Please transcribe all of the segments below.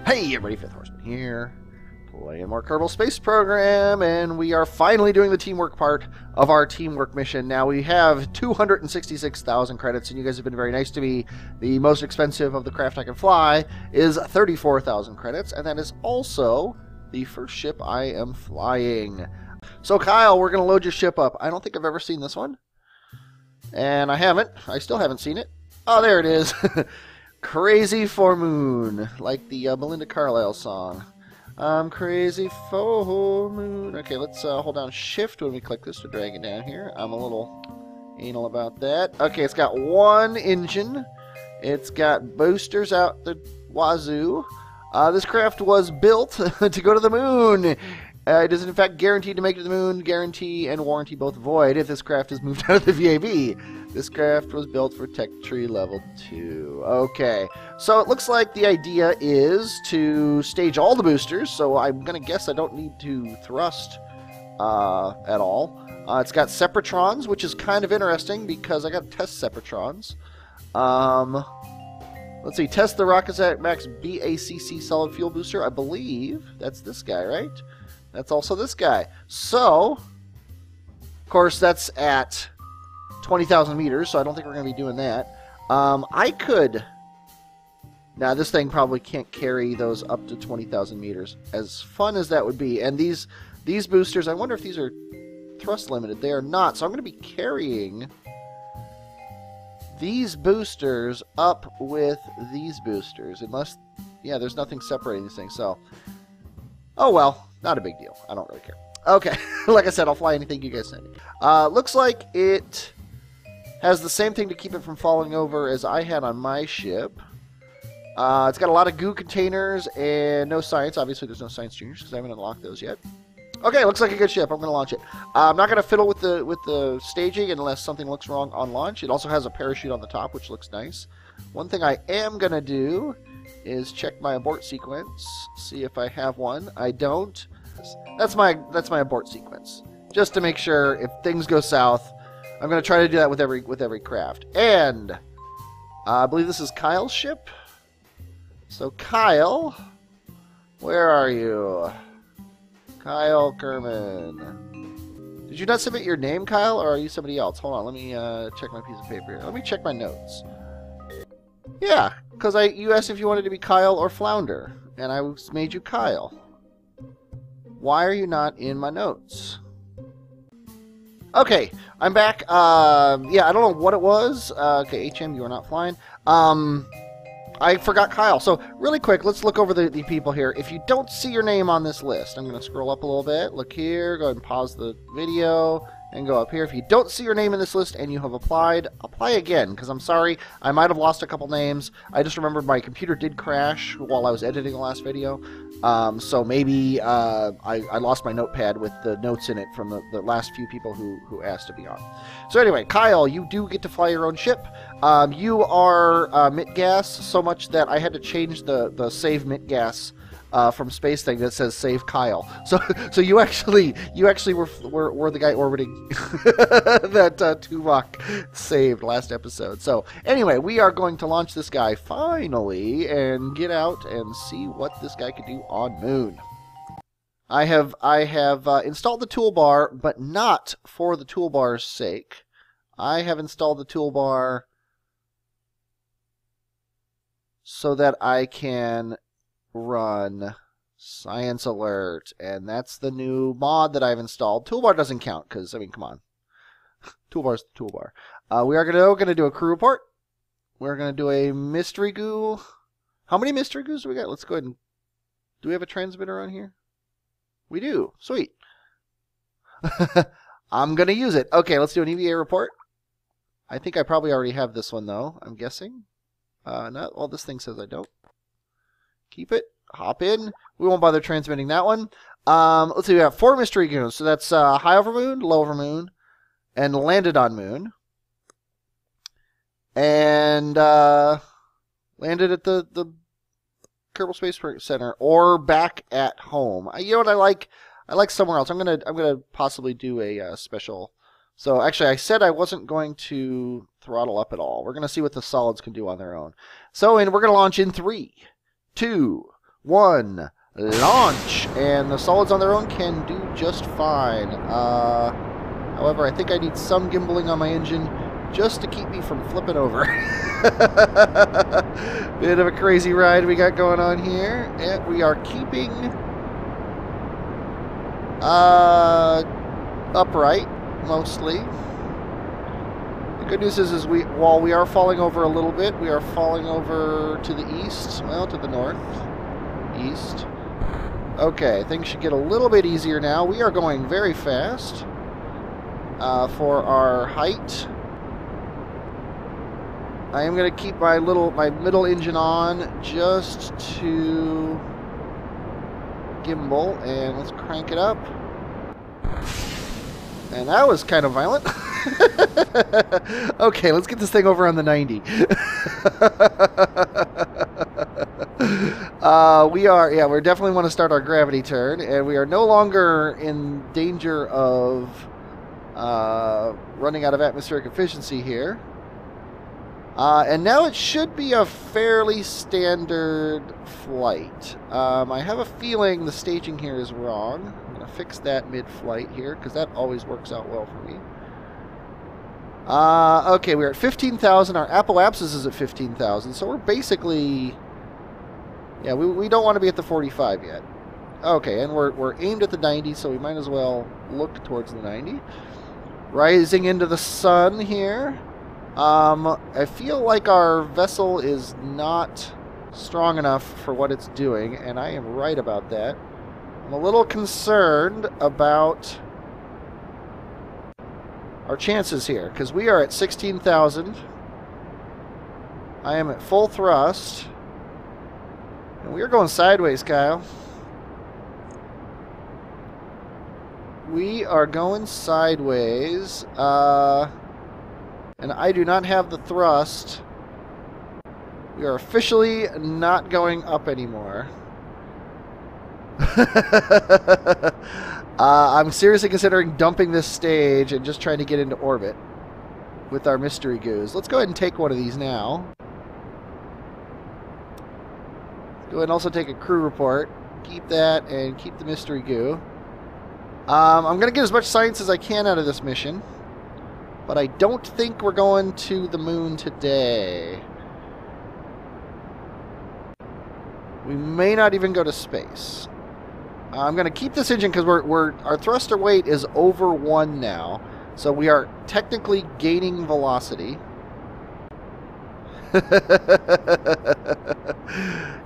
Hey everybody, Fifth Horseman here, playing more Kerbal Space Program, and we are finally doing the teamwork part of our teamwork mission. Now we have 266,000 credits, and you guys have been very nice to me. The most expensive of the craft I can fly is 34,000 credits, and that is also the first ship I am flying. So Kyle, we're going to load your ship up. I don't think I've ever seen this one, and I still haven't seen it. Oh, there it is. Crazy For Mun, like the Belinda Carlisle song. I'm crazy for moon. Okay, let's hold down shift when we click this to drag it down here. I'm a little anal about that. Okay, it's got one engine. It's got boosters out the wazoo. This craft was built to go to the moon. It is in fact guaranteed to make it to the moon. Guarantee and warranty both void if this craft is moved out of the VAB. This craft was built for Tech Tree Level 2. Okay, so it looks like the idea is to stage all the boosters, so I'm going to guess I don't need to thrust at all. It's got Separatrons, which is kind of interesting because I got to test Separatrons. Let's see, test the Rocket Max BACC solid fuel booster. I believe that's this guy, right? That's also this guy. So, of course, that's at 20,000 meters, so I don't think we're going to be doing that. I could... Now, this thing probably can't carry those up to 20,000 meters. As fun as that would be. And these boosters, I wonder if these are thrust limited. They are not, so I'm going to be carrying these boosters up with these boosters. Unless, yeah, there's nothing separating these things, so... Oh, well, not a big deal. I don't really care. Okay, like I said, I'll fly anything you guys send me. Looks like it has the same thing to keep it from falling over as I had on my ship. It's got a lot of goo containers and no science. Obviously, there's no science juniors because I haven't unlocked those yet. Okay, looks like a good ship. I'm going to launch it. I'm not going to fiddle with the staging unless something looks wrong on launch. It also has a parachute on the top, which looks nice. One thing I am going to do is check my abort sequence, see if I have one. I don't. That's my abort sequence, just to make sure if things go south. I'm going to try to do that with every craft. And I believe this is Kyle's ship. So Kyle, where are you? Kyle Kerman. Did you not submit your name, Kyle, or are you somebody else? Hold on, let me check my piece of paper here. Let me check my notes. Yeah, because you asked if you wanted to be Kyle or Flounder, and I made you Kyle. Why are you not in my notes? Okay, I'm back. Yeah, I don't know what it was. Okay, HM, you are not flying. I forgot Kyle. So, really quick, let's look over the people here. If you don't see your name on this list, I'm going to scroll up a little bit. Look here, go ahead and pause the video, and go up here. If you don't see your name in this list and you have applied, apply again, because I'm sorry, I might have lost a couple names. I just remembered my computer did crash while I was editing the last video, so maybe I lost my notepad with the notes in it from the last few people who asked to be on. So anyway, Kyle, you do get to fly your own ship. You are Mitgas so much that I had to change the save Mitgas from space thing that says save Kyle. So you actually were the guy orbiting that Tuvok saved last episode. So anyway, we are going to launch this guy finally and get out and see what this guy can do on Moon. I have installed the toolbar, but not for the toolbar's sake. I have installed the toolbar so that I can run Science Alert, and that's the new mod that I've installed. Toolbar doesn't count because, I mean, come on. Toolbar's the toolbar. We are going to do a crew report. We're going to do a mystery goo. How many mystery goos do we got? Let's go ahead and... Do we have a transmitter on here? We do. Sweet. I'm going to use it. Okay, let's do an EVA report. I think I probably already have this one, though. I'm guessing. No, well, this thing says I don't. Keep it. Hop in. We won't bother transmitting that one. Let's see. We have 4 mystery goons. So that's high over Moon, low over Moon, and landed on Moon. And landed at the Kerbal Space Center or back at home. You know what I like? I like somewhere else. I'm gonna possibly do a special. So actually, I said I wasn't going to throttle up at all. We're gonna see what the solids can do on their own. So, and we're gonna launch in 3, 2, 1, launch! And the solids on their own can do just fine. However, I think I need some gimbaling on my engine just to keep me from flipping over. Bit of a crazy ride we got going on here. And we are keeping upright, mostly. The good news is while we are falling over a little bit, we are falling over to the east, well, to the north, east. Okay, things should get a little bit easier now. We are going very fast for our height. I am going to keep my middle engine on just to gimbal, and let's crank it up. And that was kind of violent. Okay, let's get this thing over on the 90. We definitely want to start our gravity turn, and we are no longer in danger of running out of atmospheric efficiency here. And now it should be a fairly standard flight. I have a feeling the staging here is wrong. I'm going to fix that mid-flight here, because that always works out well for me. Okay, we're at 15,000. Our apoapsis is at 15,000, so we're basically... Yeah, we don't want to be at the 45 yet. Okay, and we're aimed at the 90, so we might as well look towards the 90. Rising into the sun here. I feel like our vessel is not strong enough for what it's doing, and I am right about that. I'm a little concerned about our chances here, because we are at 16,000. I am at full thrust. And we are going sideways, Kyle. We are going sideways. And I do not have the thrust. We are officially not going up anymore. I'm seriously considering dumping this stage and just trying to get into orbit with our mystery goos. Let's go ahead and take one of these now. Go ahead and also take a crew report. Keep that and keep the mystery goo. I'm going to get as much science as I can out of this mission. But I don't think we're going to the moon today. We may not even go to space. I'm going to keep this engine because our thruster weight is over 1 now. So we are technically gaining velocity.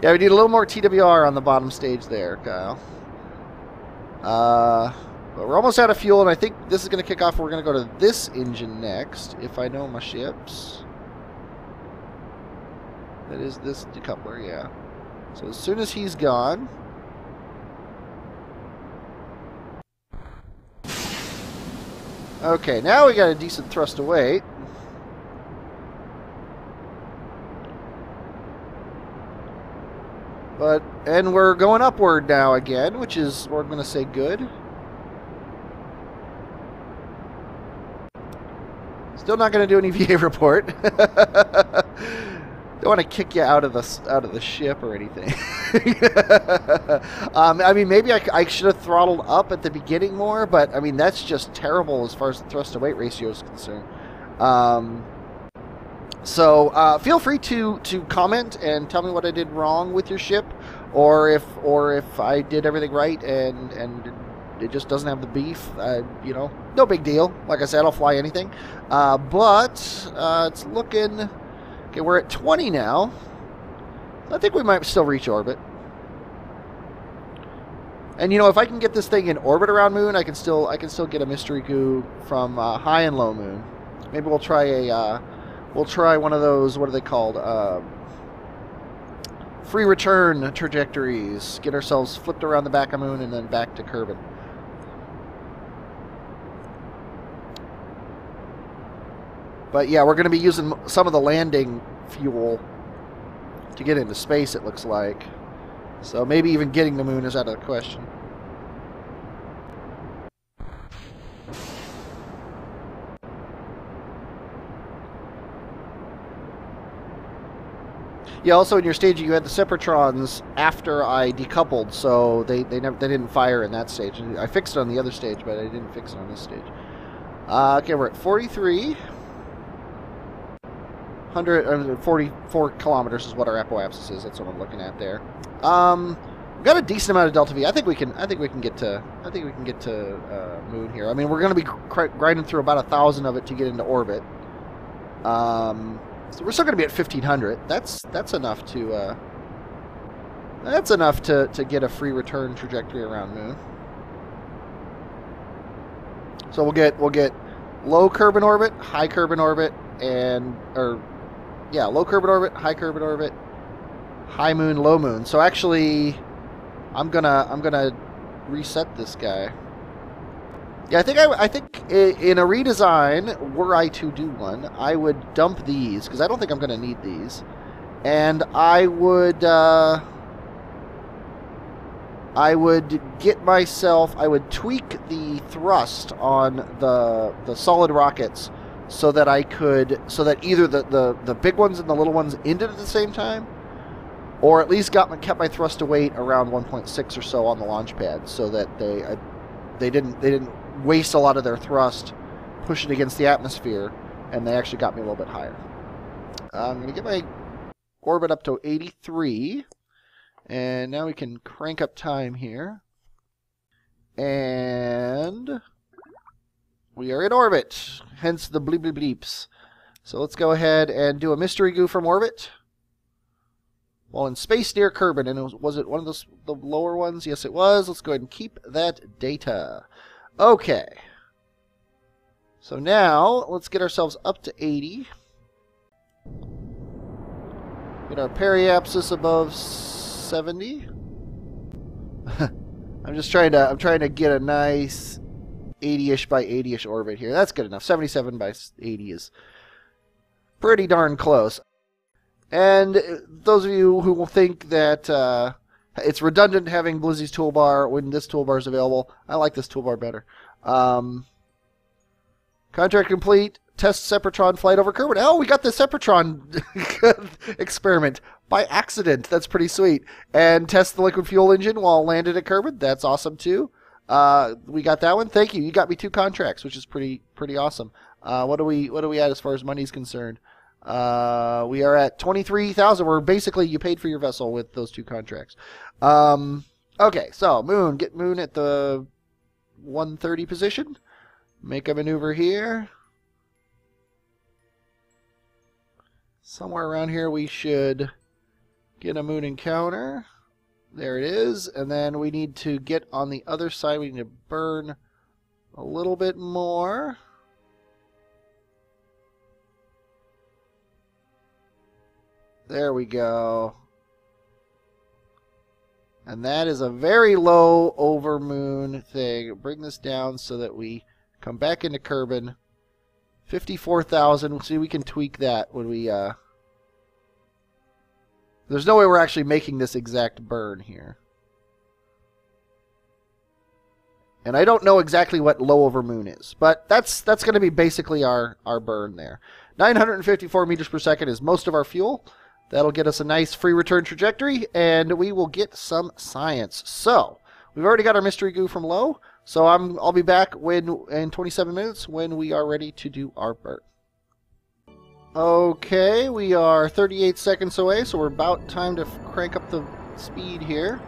Yeah, we need a little more TWR on the bottom stage there, Kyle. But we're almost out of fuel, and I think this is going to kick off. We're going to go to this engine next, if I know my ships. That is this decoupler, yeah. So as soon as he's gone... Okay, now we got a decent thrust to weight. And we're going upward now again, which is, we're going to say, good. Still not going to do an EVA report. Don't want to kick you out of the ship or anything. I mean, maybe I should have throttled up at the beginning more, but I mean that's just terrible as far as the thrust to weight ratio is concerned. So feel free to comment and tell me what I did wrong with your ship, or if I did everything right and it just doesn't have the beef. You know, no big deal. Like I said, I'll fly anything. But it's looking okay. We're at 20 now. I think we might still reach orbit. And you know, if I can get this thing in orbit around Moon, I can still get a mystery goo from high and low Moon. Maybe we'll try one of those. What are they called? Free return trajectories. Get ourselves flipped around the back of Moon and then back to Kerman. But yeah, we're going to be using some of the landing fuel to get into space, it looks like. So maybe even getting the Moon is out of the question. Yeah, also in your staging, you had the Separatrons after I decoupled, so they didn't fire in that stage. I fixed it on the other stage, but I didn't fix it on this stage. Okay, we're at 44 kilometers is what our apoapsis is. That's what I'm looking at there. We've got a decent amount of delta V. I think we can get to Moon here. I mean, we're going to be grinding through about 1,000 of it to get into orbit. So we're still going to be at 1,500. That's enough to get a free return trajectory around Moon. So we'll get low Kerman orbit, high Kerman orbit, low Kerman orbit, high Kerman orbit, high Moon, low Moon. So actually, I'm gonna reset this guy. Yeah, I think in a redesign, were I to do one, I would dump these because I don't think I'm gonna need these, and I would tweak the thrust on the solid rockets so that either the big ones and the little ones ended at the same time, or at least kept my thrust to weight around 1.6 or so on the launch pad, so that they didn't waste a lot of their thrust pushing against the atmosphere, and they actually got me a little bit higher. I'm going to get my orbit up to 83, and now we can crank up time here. And we are in orbit, hence the bleep bleep bleeps. So let's go ahead and do a mystery goo from orbit. Well, in space near Kerman, and was it one of the lower ones? Yes, it was. Let's go ahead and keep that data. Okay. So now, let's get ourselves up to 80. Get our periapsis above 70. I'm trying to get a nice 80-ish by 80-ish orbit here. That's good enough. 77 by 80 is pretty darn close. And those of you who will think that it's redundant having Blizzy's toolbar when this toolbar is available, I like this toolbar better. Contract complete. Test Sepratron flight over Kerman. Oh, we got the Sepratron experiment by accident. That's pretty sweet. And test the liquid fuel engine while landed at Kerman. That's awesome too. We got that one. Thank you. You got me 2 contracts, which is pretty awesome. What do we at as far as money's concerned? We are at 23,000. We're basically, you paid for your vessel with those 2 contracts. Okay, so Moon, get Moon at the 130 position. Make a maneuver here. Somewhere around here we should get a Moon encounter. There it is. And then we need to get on the other side. We need to burn a little bit more. There we go. And that is a very low over Moon thing. Bring this down so that we come back into Kerman. 54,000. See, we can tweak that when we... There's no way we're actually making this exact burn here. And I don't know exactly what low over Moon is. But that's going to be basically our burn there. 954 meters per second is most of our fuel. That'll get us a nice free return trajectory, and we will get some science. So, we've already got our mystery goo from low, so I'll be back in 27 minutes when we are ready to do our burn. Okay, we are 38 seconds away, so we're about time to crank up the speed here.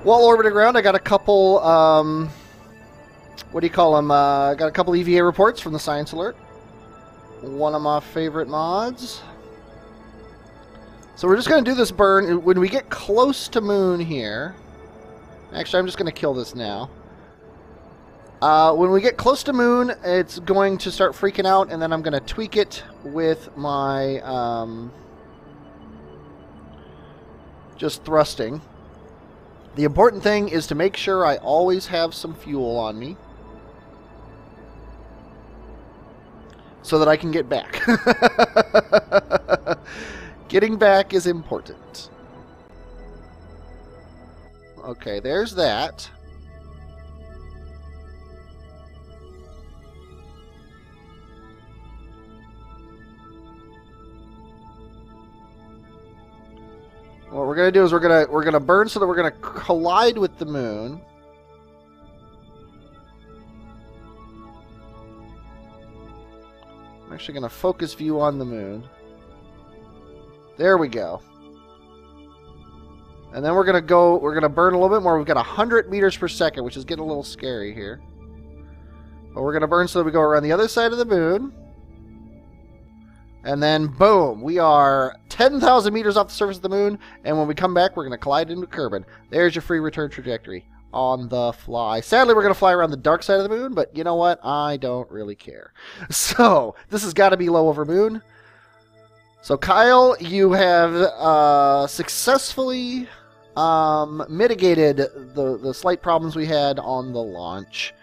While orbiting around, I got a couple, what do you call them? I got a couple EVA reports from the Science Alert. One of my favorite mods. So we're just going to do this burn. When we get close to Moon here... Actually, I'm just going to kill this now. When we get close to Moon, it's going to start freaking out, and then I'm going to tweak it with my... just thrusting. The important thing is to make sure I always have some fuel on me, so that I can get back. Getting back is important. Okay, there's that. what we're gonna do is we're gonna burn so that we're gonna collide with the moon. I'm actually gonna focus view on the moon. There we go. And then we're gonna burn a little bit more. We've got 100 meters per second, which is getting a little scary here. But we're gonna burn so that we go around the other side of the moon. And then, boom, we are 10,000 meters off the surface of the moon, and when we come back, we're going to collide into Kerman. There's your free return trajectory on the fly. Sadly, we're going to fly around the dark side of the moon, but you know what? I don't really care. So, this has got to be low over moon. So, Kyle, you have successfully mitigated the slight problems we had on the launch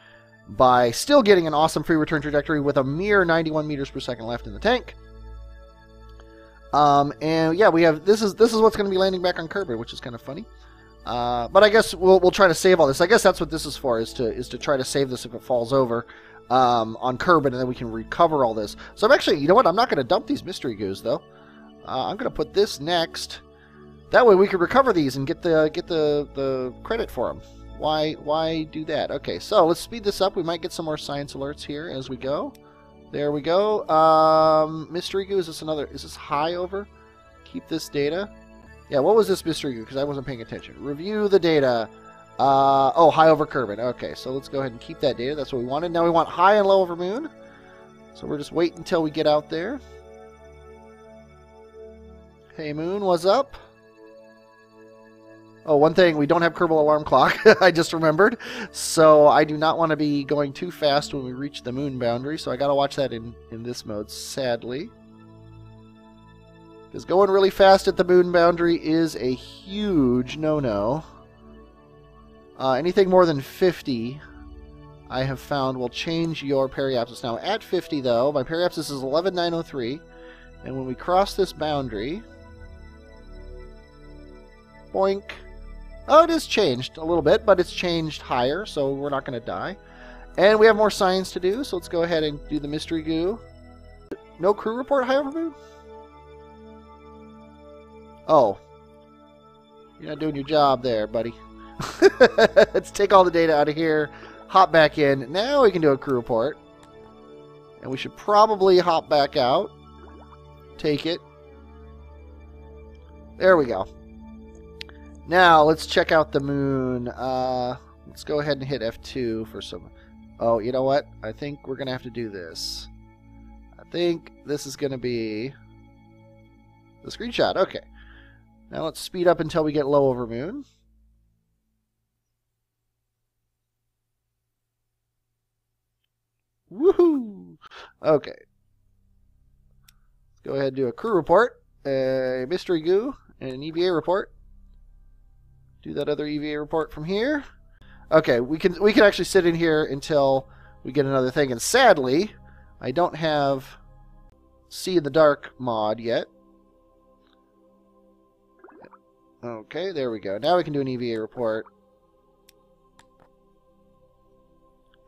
by still getting an awesome free return trajectory with a mere 91 meters per second left in the tank. And yeah, we have this is what's going to be landing back on Kerman, which is kind of funny. But I guess we'll try to save all this. I guess that's what this is for, is to try to save this if it falls over on Kerman, and then we can recover all this. So I'm actually, you know what? I'm not going to dump these mystery goos though. I'm going to put this next. That way we can recover these and get the credit for them. Why do that? Okay, so let's speed this up. We might get some more science alerts here as we go. There we go. Mystery goo, is this high over? Keep this data. Yeah, what was this mystery goo? Because I wasn't paying attention. Review the data. Oh, high over Kerman. Okay, so let's go ahead and keep that data. That's what we wanted. Now we want high and low over moon. So we're just waiting until we get out there. Hey, moon, what's up? Oh, one thing, we don't have Kerbal alarm clock, I just remembered. So I do not want to be going too fast when we reach the moon boundary, so I got to watch that in this mode, sadly. Because going really fast at the moon boundary is a huge no-no. Anything more than 50, I have found, will change your periapsis. Now, at 50, though, my periapsis is 11,903, and when we cross this boundary... Boink. Oh, it is changed a little bit, but it's changed higher, so we're not going to die. And we have more science to do, so let's go ahead and do the mystery goo. No crew report high over moon? Oh. You're not doing your job there, buddy. Let's take all the data out of here, hop back in. Now we can do a crew report. And we should probably hop back out. Take it. There we go. Now, let's check out the moon. Let's go ahead and hit F2 for some... Oh, you know what? I think we're going to have to do this. I think this is going to be the screenshot. Okay. Now let's speed up until we get low over moon. Woohoo! Okay. Let's go ahead and do a crew report, a mystery goo, and an EVA report. Do that other EVA report from here. Okay, we can actually sit in here until we get another thing. And sadly, I don't have See in the Dark mod yet. Okay, there we go. Now we can do an EVA report.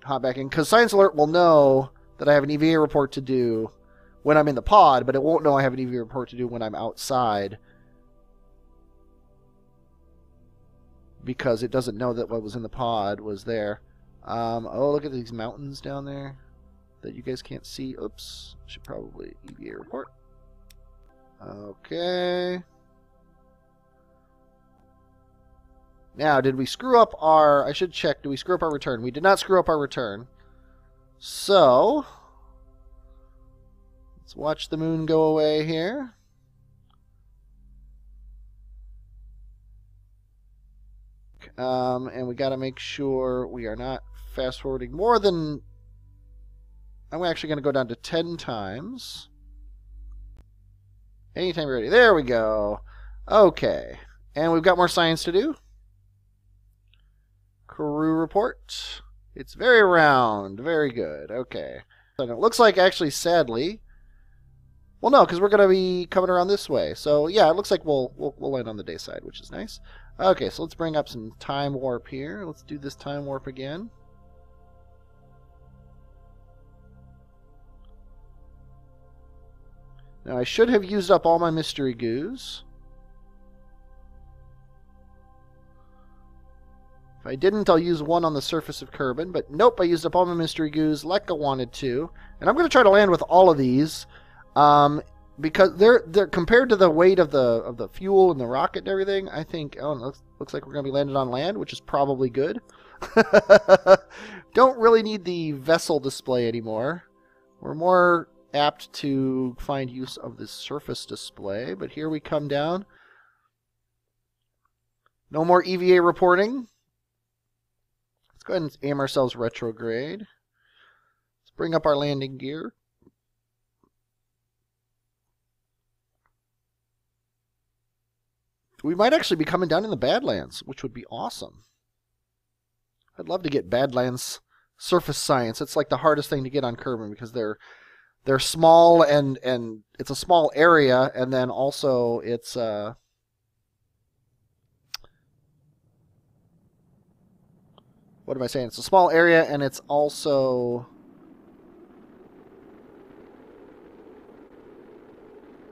Hop back in, because Science Alert will know that I have an EVA report to do when I'm in the pod, but it won't know I have an EVA report to do when I'm outside, because it doesn't know that what was in the pod was there. Oh, look at these mountains down there that you guys can't see. Oops. Should probably EVA report. Okay. Now, did we screw up our... I should check. Did we screw up our return? We did not screw up our return. So, let's watch the moon go away here. And we got to make sure we are not fast forwarding more than... I'm actually going to go down to 10 times. Anytime you're ready. There we go. Okay. And we've got more science to do. Crew report. It's very round. Very good. Okay. And it looks like, actually, sadly... Well, no, because we're going to be coming around this way. So, yeah, it looks like we'll land on the day side, which is nice. Okay, so let's bring up some time warp here. Let's do this time warp again. Now, I should have used up all my mystery goos. If I didn't, I'll use one on the surface of Kerman, but nope, I used up all my mystery goos like I wanted to. And I'm going to try to land with all of these, because they're compared to the weight of the fuel and the rocket and everything. I think looks like we're going to be landed on land, which is probably good. Don't really need the vessel display anymore. We're more apt to find use of the surface display, but here we come down. No more EVA reporting. Let's go ahead and aim ourselves retrograde. Let's bring up our landing gear. We might actually be coming down in the Badlands, which would be awesome. I'd love to get Badlands surface science. It's like the hardest thing to get on Kerman because they're small and it's a small area, and then also it's what am I saying? It's a small area, and it's also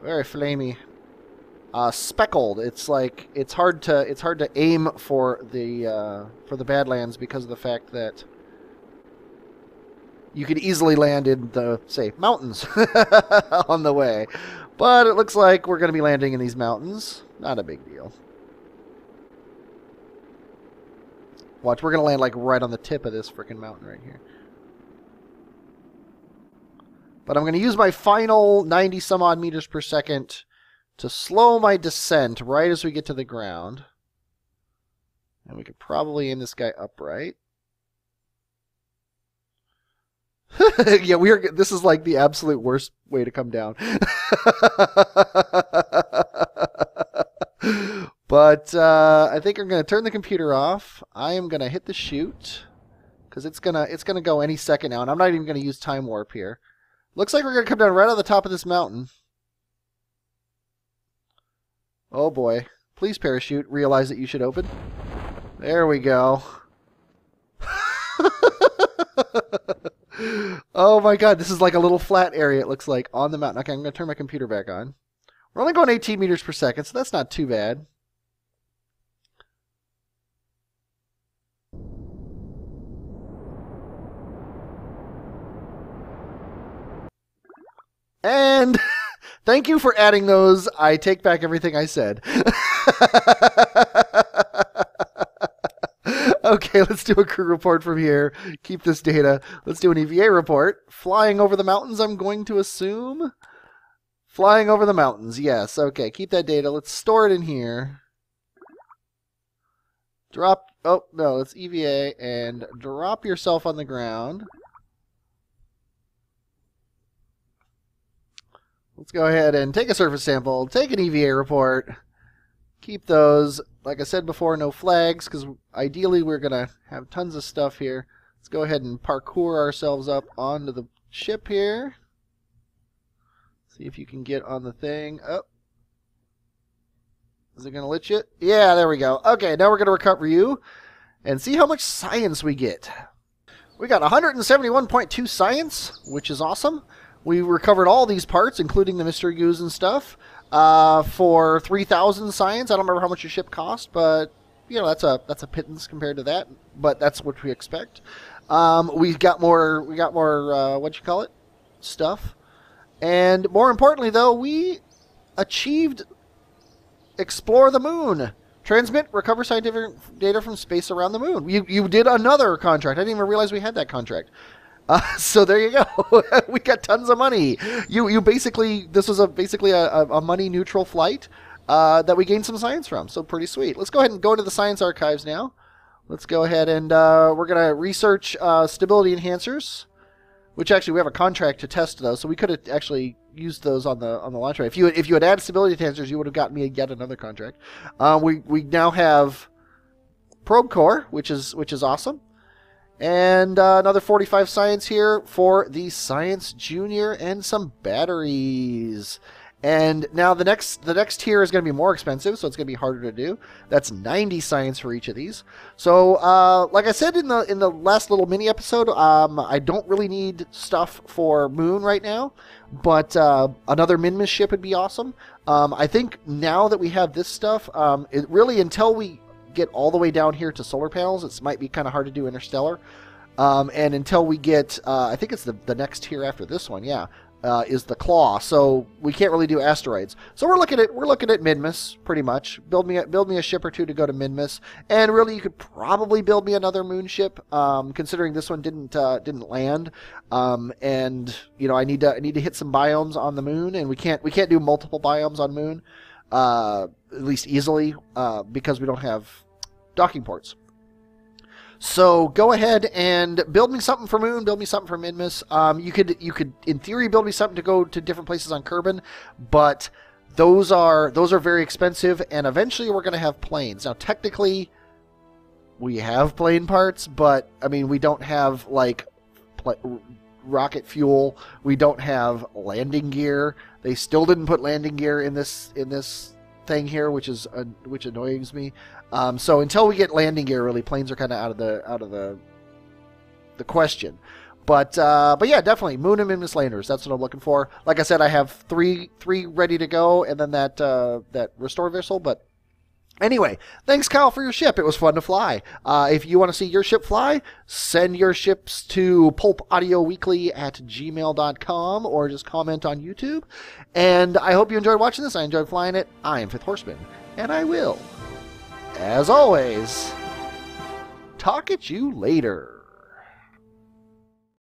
very flamey, speckled. It's like it's hard to aim for the Badlands because of the fact that you could easily land in the, say, mountains on the way. But it looks like we're going to be landing in these mountains. Not a big deal. Watch, we're going to land like right on the tip of this freaking mountain right here. But I'm going to use my final 90 some odd meters per second to slow my descent right as we get to the ground. And we could probably aim this guy upright. Yeah, this is like the absolute worst way to come down. But I think I'm going to turn the computer off. I am going to hit the shoot because it's gonna go any second now, and I'm not even going to use time warp here. Looks like we're going to come down right on the top of this mountain. Oh boy. Please parachute. Realize that you should open. There we go. Oh my god, this is like a little flat area, it looks like, on the mountain. Okay, I'm going to turn my computer back on. We're only going 18 meters per second, so that's not too bad. And thank you for adding those. I take back everything I said. Okay, let's do a crew report from here. Keep this data. Let's do an EVA report. Flying over the mountains, I'm going to assume. Flying over the mountains, yes. Okay, keep that data. Let's store it in here. Drop, oh, no, it's EVA, and drop yourself on the ground. Let's go ahead and take a surface sample, take an EVA report. Keep those. Like I said before, no flags, because ideally we're going to have tons of stuff here. Let's go ahead and parkour ourselves up onto the ship here. See if you can get on the thing. Oh. Is it going to let you? Yeah, there we go. Okay, now we're going to recover you and see how much science we get. We got 171.2 science, which is awesome. We recovered all these parts, including the mystery goos and stuff. For 3,000 science. I don't remember how much your ship cost, but you know that's a pittance compared to that. But that's what we expect. We got more what you call it, stuff, and more importantly, though, we achieved explore the moon, transmit, recover scientific data from space around the moon. You did another contract. I didn't even realize we had that contract. So there you go. We got tons of money. You basically, this was basically a money neutral flight that we gained some science from. So pretty sweet. Let's go ahead and go into the science archives now. Let's go ahead and we're gonna research stability enhancers, which actually we have a contract to test those. So we could have actually used those on the launch rate. If you had added stability enhancers, you would have gotten me yet another contract. We now have probe core, which is awesome. And another 45 science here for the Science Junior and some batteries. And now the next tier is going to be more expensive, so it's going to be harder to do. That's 90 science for each of these. So like I said in the last little mini episode, I don't really need stuff for Moon right now, but another Minmus ship would be awesome. I think now that we have this stuff, it really, until we get all the way down here to solar panels. It might be kind of hard to do interstellar. And until we get, I think it's the next tier after this one, yeah, is the Claw. So we can't really do asteroids. So we're looking at Midmas pretty much. Build me a ship or two to go to Midmas, and really you could probably build me another moon ship, considering this one didn't land. And you know I need to hit some biomes on the moon, and we can't do multiple biomes on moon, at least easily, because we don't have docking ports. So go ahead and build me something for Moon, build me something for Midmas. You could in theory build me something to go to different places on Kerman, but those are very expensive, and eventually we're going to have planes. Now technically we have plane parts, but I mean we don't have like rocket fuel. We don't have landing gear. They still didn't put landing gear in this thing here, which annoys me. So until we get landing gear, really, planes are kind of out of the question. But yeah, definitely Moon and Midmas landers. That's what I'm looking for. Like I said, I have three ready to go, and then that restore vessel. But anyway, thanks, Kyle, for your ship. It was fun to fly. If you want to see your ship fly, send your ships to pulpaudioweekly@gmail.com or just comment on YouTube. And I hope you enjoyed watching this. I enjoyed flying it. I am 5th Horseman, and I will, as always, talk at you later.